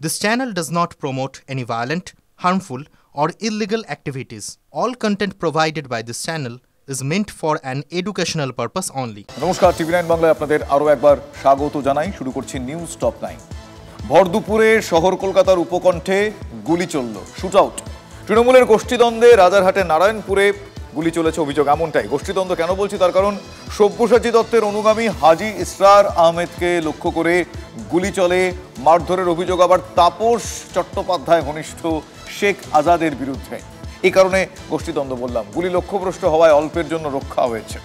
This channel does not promote any violent, harmful, or illegal activities. All content provided by this channel is meant for an educational purpose only. নমস্কার, টিভি9 বাংলায় আপনাদের আরও একবার স্বাগত জানাই। শুরু করছি নিউজ টপ 9। ভর দুপুরে শহর কলকাতার উপকণ্ঠে গুলি চলল, শুট আউট। তৃণমূলের গোষ্ঠীদ্বন্দ্বে রাজারহাটের নারায়ণপুরে গুলি চলেছে অভিযোগ এমনটাই। গোষ্ঠীদ্বন্দ্ব কেন বলছি, তার কারণ সব্যসাচী দত্তের অনুগামী হাজী ইসরার আহমেদকে লক্ষ্য করে গুলি চলে। মারধরের অভিযোগ আবার তাপস চট্টোপাধ্যায় ঘনিষ্ঠ শেখ আজাদের বিরুদ্ধে। এই কারণে গোষ্ঠীদ্বন্দ্ব বললাম। গুলি লক্ষ্যভ্রষ্ট হওয়ায় অল্পের জন্য রক্ষা হয়েছে।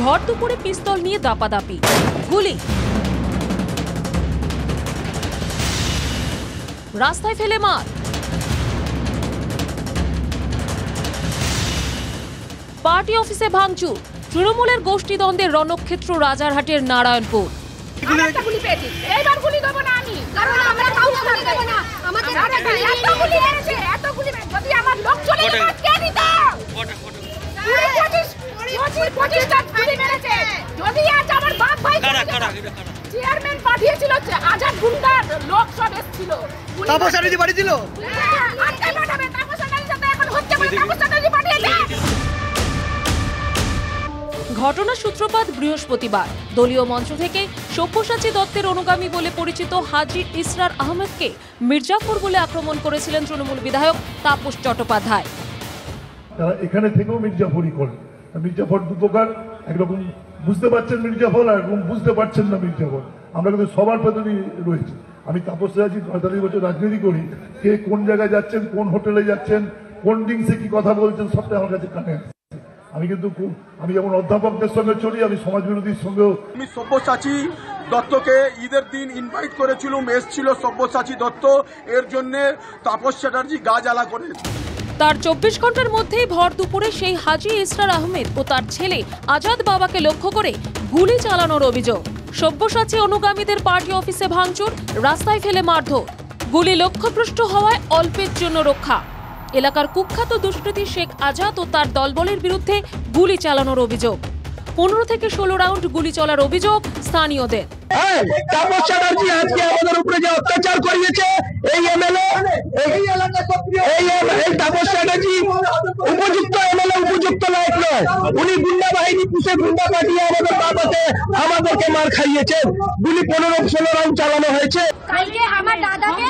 ভর দুপুরে পিস্তল নিয়ে দাপাদাপি, গুলি, রাস্তায় ফেলে মার, পার্টি অফিসে ভাঙচুর। তৃণমূলের গোষ্ঠীদ্বন্দ্বের রণক্ষেত্র রাজারহাটের নারায়ণপুর। ঘটনার সূত্রপাত বৃহস্পতিবার। দলীয় মঞ্চ থেকে সব্যসাচী দত্তের অনুগামী বলে পরিচিত হাজী ইসরার আহমেদকে মির্জাফর বলে আক্রমণ করেছিলেন তৃণমূল বিধায়ক তাপস চট্টোপাধ্যায়। তারা এখানে থেকেও মির্জাফরই করে। মির্জাফর দু প্রকার, একরকম বুঝতে পারছেন মির্জাফর, আর একরকম বুঝতে পারছেন না মির্জাফর। আমরা কিন্তু সবার ভেতরেই রয়েছি। আমি তাপস আছি, 45 বছর রাজনীতি করি। কে কোন জায়গায় যাচ্ছেন, কোন হোটেলে যাচ্ছেন, কোন ডিংসে কি কথা বলছেন, সবটাই আমার কাছে কানে আছে। আমি যেমন অধ্যাপকদের সঙ্গে চলি, আমি সমাজ বিরোধীর সঙ্গেও। আমি সব্যসাচী দত্তকে ঈদের দিন ইনভাইট করেছিলাম, এসেছিল সব্যসাচী দত্ত। এর জন্য তাপস চ্যাটার্জি গা জ্বালা করে। তার 24 ঘন্টার মধ্যেই ভর দুপুরে সেই হাজী ইসরার আহমেদ ও তার ছেলে আজাদ বাবাকে লক্ষ্য করে গুলি চালানোর অভিযোগ। সব্যসাচী অনুগামীদের পার্টি অফিসে ভাঙচুর, রাস্তায় ফেলে মারধর। গুলি লক্ষ্যভ্রষ্ট হওয়ায় অল্পের জন্য রক্ষা। এলাকার কুখ্যাত দুষ্কৃতী শেখ আজাদ ও তার দলবলের বিরুদ্ধে গুলি চালানোর অভিযোগ। 15 থেকে 16 রাউন্ড গুলি চলার অভিযোগ স্থানীয়দের। তাপস চ্যাটার্জি আজকে আমাদের উপরে যে অত্যাচার করিয়েছে, এই এমএলএ, এই তাপস চ্যাটার্জি উপযুক্ত এমএলএ, উপযুক্ত লায়ক নয়। উনি গুন্ডা বাহিনী পুষে গুন্ডা পাঠিয়ে আমাদের বাবাতে আমাদেরকে মার খাইয়েছেন। গুলি 15-16 রাউন্ড চালানো হয়েছে। কালকে আমার দাদাকে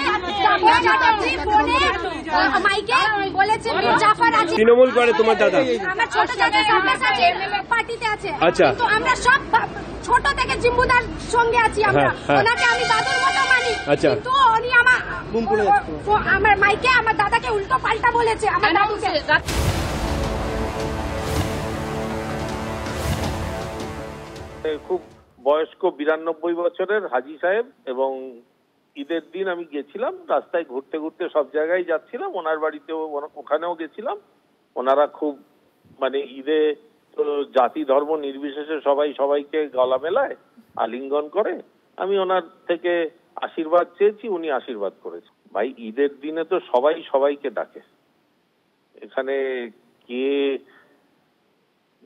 মাইকে বলেছে মির্জাফর আছে। তৃণমূল করে তোমার দাদা? আমার ছোট দাদা সব্যসাচী পার্টিতে আছে। আচ্ছা, তো আমরা সব ছোট থেকে জিম্বুদার সঙ্গে আছি। আমরা ওনাকে আমি দাদুর মতো মানি। কিন্তু উনি আমার মাইকে আমার দাদাকে উল্টো পাল্টা বলেছে আমার দাদুকে। খুব বয়স্ক 92 বছরের হাজী সাহেব, এবং ঈদের দিন আমি গেছিলাম, রাস্তায় ঘুরতে ঘুরতে সব জায়গায় যাচ্ছিলাম, ওনার বাড়িতেও ওখানেও গেছিলাম। ওনারা খুব ঈদে তো জাতি ধর্ম নির্বিশেষে সবাই সবাইকে গলা মেলায়, আলিঙ্গন করে। আমি ওনার থেকে আশীর্বাদ চেয়েছি, উনি আশীর্বাদ করেছে। ভাই, ঈদের দিনে তো সবাই সবাইকে ডাকে। এখানে কে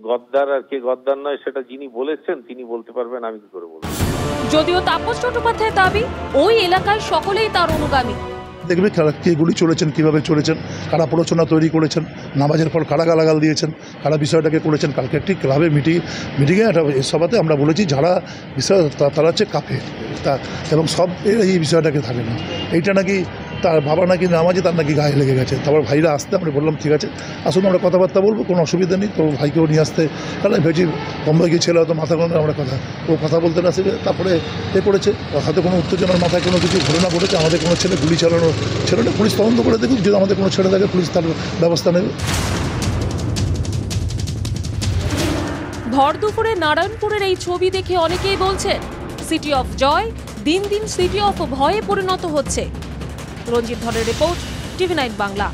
গদ্দার আর কে গদ্দার নয় সেটা যিনি বলেছেন তিনি বলতে পারবেন, আমি কি করে বলবো। যদিও তাপস চট্টোপাধ্যায়ের দাবি, ওই এলাকায় সকলেই তার অনুগামী। দেখবে কে গুলি চলেছেন, কিভাবে চলেছেন, কারা প্ররোচনা তৈরি করেছেন, নামাজের পর কারা গালাগাল দিয়েছেন, কারা বিষয়টাকে করেছেন। কালকে একটি ক্লাবে মিটিংয়ে একটা সভাতে আমরা বলেছি যারা বিষয় তারা হচ্ছে কাফের, এবং সব এই বিষয়টাকে থাকে না। এইটা নাকি তার বাবা নাকি নামাজে, তার নাকি গায়ে লেগে গেছে। তারপর ভাইরা আসতে আমরা বললাম ঠিক আছে, আসুন আমরা কথাবার্তা বলবো, কোনো অসুবিধা নেই। তো ভাইকেও নিয়ে আসতে, তাহলে ভেবেছি বম্বে গিয়ে ছেলে হয়তো মাথা কোনো আমরা কথা বলতে না শিখে তারপরে করেছে। হয়তো কোনো উত্তেজনার মাথায় কোনো কিছু ঘটনা ঘটেছে। আমাদের কোনো ছেলে গুলি চালানোর ছেলেটা পুলিশ তদন্ত করে দেখুক, যদি আমাদের কোনো ছেলে থাকে পুলিশ তার ব্যবস্থা নেবে। ভর দুপুরে নারায়ণপুরের এই ছবি দেখে অনেকেই বলছেন, সিটি অফ জয় দিন দিন সিটি অফ ভয়ে পরিণত হচ্ছে। রঞ্জিত ধরের রিপোর্ট, টিভি9 বাংলা।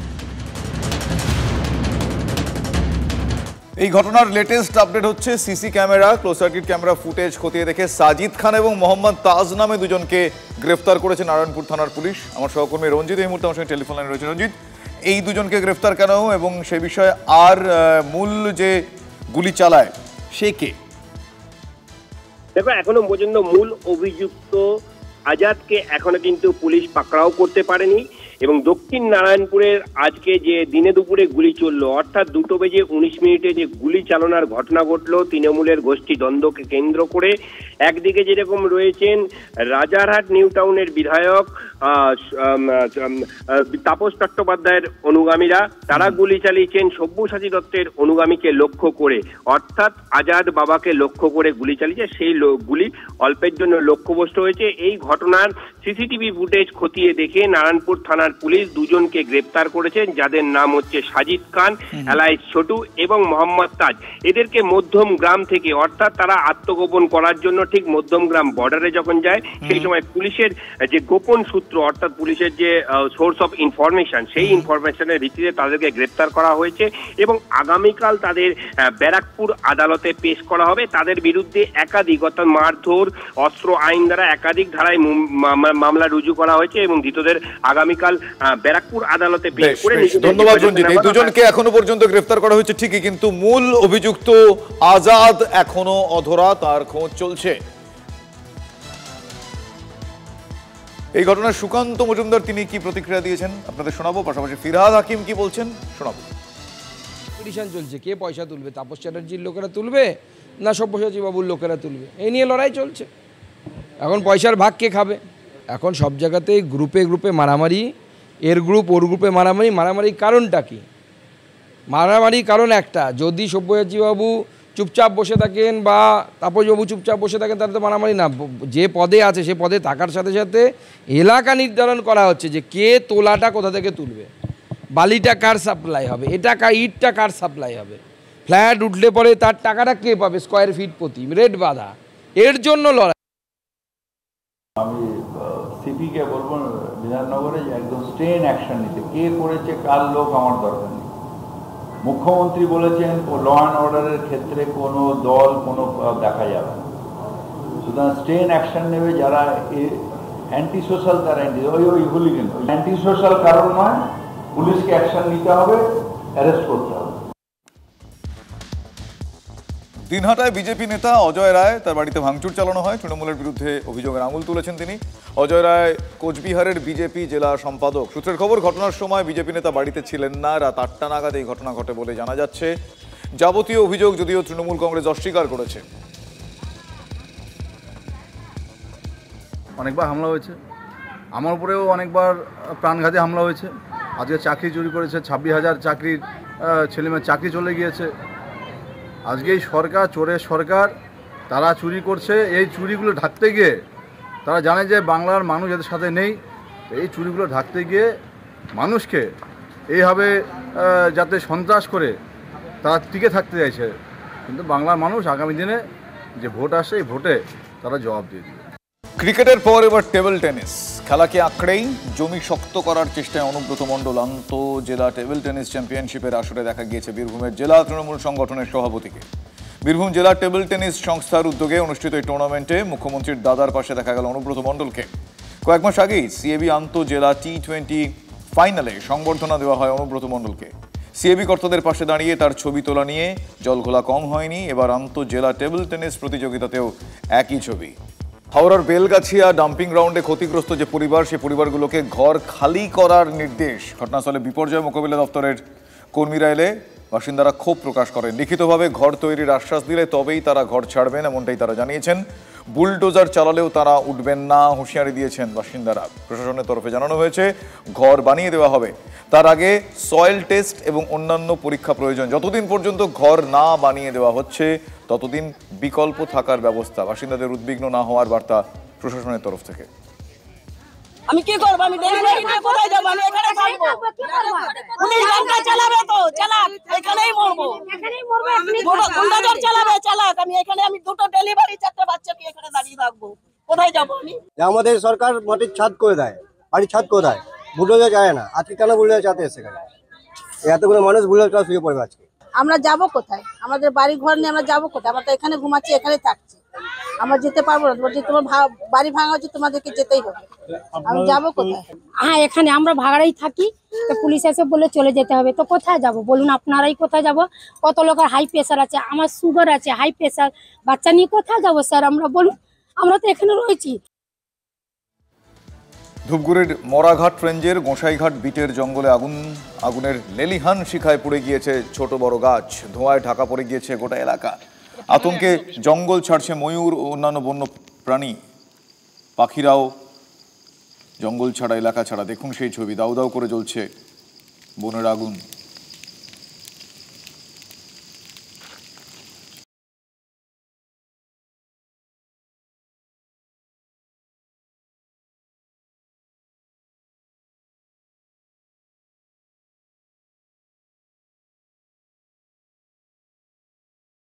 এই ঘটনার লেটেস্ট আপডেট হচ্ছে CC camera, close circuit camera footage খতিয়ে দেখে সাজিদ খান এবং মোহাম্মদ তাজ নামে দুজনকে গ্রেফতার করেছে নারায়ণপুর থানার পুলিশ। আমার সহকর্মী রঞ্জিত এই মুহূর্তে আমার সঙ্গে টেলিফোন লাইনে রয়েছে। রঞ্জিত, এই দুজনকে গ্রেফতার কেন এবং সে বিষয়ে আর মূল যে গুলি চালায় সে কে? দেখো, এখনো পর্যন্ত মূল অভিযুক্ত আজাদকে এখনো কিন্তু পুলিশ পাকড়াও করতে পারেনি এবং দক্ষিণ নারায়ণপুরের আজকে যে দিনে দুপুরে গুলি চললো, অর্থাৎ 2:19 যে গুলি চালনার ঘটনা ঘটলো তৃণমূলের গোষ্ঠী দ্বন্দ্বকে কেন্দ্র করে, একদিকে যেরকম রয়েছেন রাজারহাট নিউ টাউনের বিধায়ক তাপস চট্টোপাধ্যায়ের অনুগামীরা, তারা গুলি চালিয়েছেন সব্যসাচী দত্তের অনুগামীকে লক্ষ্য করে, অর্থাৎ আজাদ বাবাকে লক্ষ্য করে গুলি চালিয়েছে। সেই গুলি অল্পের জন্য লক্ষ্যভ্রষ্ট হয়েছে। এই ঘটনার সিসিটিভি ফুটেজ খতিয়ে দেখে নারায়ণপুর থানার পুলিশ দুজনকে গ্রেপ্তার করেছেন, যাদের নাম হচ্ছে সাজিদ খান, এলাইস ছোটু এবং মোহাম্মদ তাজ। এদেরকে মধ্যম গ্রাম থেকে, অর্থাৎ তারা আত্মগোপন করার জন্য ঠিক মধ্যম গ্রাম বর্ডারে যখন যায়, সেই সময় পুলিশের যে গোপন সূত্র, অর্থাৎ পুলিশের যে সোর্স অফ ইনফরমেশন, সেই ইনফরমেশনের ভিত্তিতে তাদেরকে গ্রেপ্তার করা হয়েছে এবং আগামীকাল তাদের ব্যারাকপুর আদালতে পেশ করা হবে। তাদের বিরুদ্ধে একাধিক, অর্থাৎ মারধর, অস্ত্র আইন দ্বারা একাধিক ধারায় মামলা রুজু করা হয়েছে এবং ধৃতদের আগামীকাল ব্যারাকপুর আদালতে পেশ করে। ধন্যবাদ রঞ্জিত। এই দুজনকে এখনো পর্যন্ত গ্রেফতার করা হয়েছে ঠিকই, কিন্তু মূল অভিযুক্ত আজাদ এখনো অধরা, তার খোঁজ চলছে। এই ঘটনার সুকান্ত মজুমদার তিনি কি প্রতিক্রিয়া দিয়েছেন আপনাদের শোনাবো, পাশাপাশি ফিরহাদ হাকিম কি বলছেন শোনাবো। কম্পিটিশন চলছে, কে পয়সা তুলবে, তাপস চ্যাটার্জির লোকেরা তুলবে না সব্যসাচী বাবুর লোকেরা তুলবে, এই নিয়ে লড়াই চলছে। এখন পয়সার ভাগ কে খাবে? এখন সব জায়গাতেই গ্রুপে গ্রুপে মারামারি, এর গ্রুপ ওর গ্রুপে মারামারি। মারামারির কারণটা কি? মারামারির কারণ একটা, যদি সব্যসাচী বাবু চুপচাপ বসে থাকেন বা তাপসবাবু চুপচাপ বসে থাকেন তাহলে তো মারামারি না। যে পদে আছে সে পদে থাকার সাথে সাথে এলাকা নির্ধারণ করা হচ্ছে যে কে তোলাটা কোথা থেকে তুলবে, বালিটা কার সাপ্লাই হবে, এটা ইটটা কার সাপ্লাই হবে, ফ্ল্যাট উঠলে পরে তার টাকাটা কে পাবে স্কোয়ার ফিট প্রতি, রেট বাঁধা, এর জন্য লড়াই। আমি সিপিকে বলবো বিধাননগরে একদম স্টেন অ্যাকশন নিতে, কে করেছে কার লোক আমার দরকার নেই। মুখ্যমন্ত্রী বলেছেন ল অ্যান্ড অর্ডারের ক্ষেত্রে কোনো দল কোনো দেখা যাবে না, সুতরাং স্টেন অ্যাকশন নেবে যারা অ্যান্টি সোশ্যাল, তারা ওই হুলিগান অ্যান্টি সোশ্যাল কারণ নয়, পুলিশকে অ্যাকশন নিতে হবে, অ্যারেস্ট করতে হবে। দিনহাটায় বিজেপি নেতা অজয় রায়, তার বাড়িতে ভাঙচুর চালানো হয়, তৃণমূলের বিরুদ্ধে অভিযোগের আঙুল তুলেছেন তিনি। অজয় রায় কোচবিহারের বিজেপি জেলা সম্পাদক। সূত্রের খবর, ঘটনার সময় বিজেপি নেতা বাড়িতে ছিলেন না। রাত 8টা নাগাদ এই ঘটনা ঘটে বলে জানা যাচ্ছে। যাবতীয় অভিযোগ যদিও তৃণমূল কংগ্রেস অস্বীকার করেছে। অনেকবার হামলা হয়েছে, আমার উপরেও অনেকবার প্রাণঘাতী হামলা হয়েছে। আজকে চাকরি চুরি করেছে, 26,000 চাকরির ছেলেমেয়ের চাকরি চলে গিয়েছে। আজকে এই সরকার, চোরের সরকার, তারা চুরি করছে। এই চুরিগুলো ঢাকতে গিয়ে তারা জানে যে বাংলার মানুষ এদের সাথে নেই। এই চুরিগুলো ঢাকতে গিয়ে মানুষকে এইভাবে যাতে সন্ত্রাস করে তারা টিকে থাকতে চাইছে, কিন্তু বাংলার মানুষ আগামী দিনে যে ভোট আসে এই ভোটে তারা জবাব দিয়ে দিবে। ক্রিকেটের পর এবার টেবিল টেনিস খেলাকে আঁকড়েই জমি শক্ত করার চেষ্টায় অনুব্রত মণ্ডল। আন্তঃজেলা টেবিল টেনিস চ্যাম্পিয়নশিপের আসরে দেখা গিয়েছে বীরভূমের জেলা তৃণমূল সংগঠনের সভাপতিকে। বীরভূম জেলা টেবিল টেনিস সংস্থার উদ্যোগে অনুষ্ঠিত এই টুর্নামেন্টে মুখ্যমন্ত্রীর দাদার পাশে দেখা গেল অনুব্রত মণ্ডলকে। কয়েক মাস আগেই সিএবি আন্তঃজেলা T20 ফাইনালে সংবর্ধনা দেওয়া হয় অনুব্রত মণ্ডলকে। সিএবি কর্তাদের পাশে দাঁড়িয়ে তার ছবি তোলা নিয়ে জলঘোলা কম হয়নি। এবার আন্তঃজেলা টেবিল টেনিস প্রতিযোগিতাতেও একই ছবি। হাওড়ার বেলগাছিয়া ডাম্পিং গ্রাউন্ডে ক্ষতিগ্রস্ত যে পরিবার, সেই পরিবারগুলোকে ঘর খালি করার নির্দেশ। ঘটনাস্থলে বিপর্যয় মোকাবিলা দপ্তরের কর্মীরা এলে বাসিন্দারা ক্ষোভ প্রকাশ করেন। লিখিতভাবে ঘর তৈরির আশ্বাস দিলে তবেই তারা ঘর ছাড়বেন, এমনটাই তারা জানিয়েছেন। বুলডোজার চালালেও তারা উঠবেন না, হুঁশিয়ারি দিয়েছেন বাসিন্দারা। প্রশাসনের তরফে জানানো হয়েছে ঘর বানিয়ে দেওয়া হবে, তার আগে সয়েল টেস্ট এবং অন্যান্য পরীক্ষা প্রয়োজন। যতদিন পর্যন্ত ঘর না বানিয়ে দেওয়া হচ্ছে ততদিন বিকল্প থাকার ব্যবস্থা। বাসিন্দাদের উদ্বিগ্ন না হওয়ার বার্তা প্রশাসনের তরফ থেকে। আমি কি করব? আমি ডেলিভারি নিয়ে কোথায় যাব? আমি এখানে থাকবো। পুলিশ গাড়ি চালাবে তো চালাক, এখানেই মরবো। গুন্ডাদের চালাবে চালাক, আমি এখানে, আমি দুটো ডেলিভারি, 4টে বাচ্চা নিয়ে এখানে দাঁড়িয়ে থাকবো। কোথায় যাব আমি? আমাদের সরকার মাটির ছাদ করে দেয়, বাড়ির ছাদ করে দেয়, বুলডোজার যায় না। আজকে কেন বুলডোজার চাতে এসে গেল? এতগুলো মানুষ বুলডোজার শুয়ে পড়বে আজকে। আমরা যাব কোথায়? আমাদের বাড়ি ঘর নিয়ে আমরা যাব কোথায়? আমরা তো এখানে ঘুমাচ্ছি, এখানে থাকছি। আমরা যেতে পারবো না, বলছি তোমার বাড়ি ভাঙা হচ্ছে, তোমাদেরকে যেতেই হবে। আমি যাবো কোথায়? হ্যাঁ, এখানে আমরা ভাড়াই থাকি, তো পুলিশ এসে বলে চলে যেতে হবে, তো কোথায় যাব বলুন? আপনারাই কোথায় যাব? কত লোকের হাই প্রেশার আছে, আমার সুগার আছে, হাই প্রেশার, বাচ্চা নিয়ে কোথায় যাব স্যার আমরা বলুন? আমরা তো এখানে রয়েছি। ধূপগুড়ির মরাঘাট রেঞ্জের গোসাইঘাট বিটের জঙ্গলে আগুনের লেলিহান শিখায় পুড়ে গিয়েছে ছোট বড় গাছ, ধোঁয়ায় ঢাকা পড়ে গিয়েছে গোটা এলাকা। আতঙ্কে জঙ্গল ছাড়ছে ময়ূর ও অন্যান্য বন্য প্রাণী, পাখিরাও জঙ্গল ছাড়া এলাকা ছাড়া। দেখুন সেই ছবি, দাউ দাউ করে জ্বলছে বনের আগুন।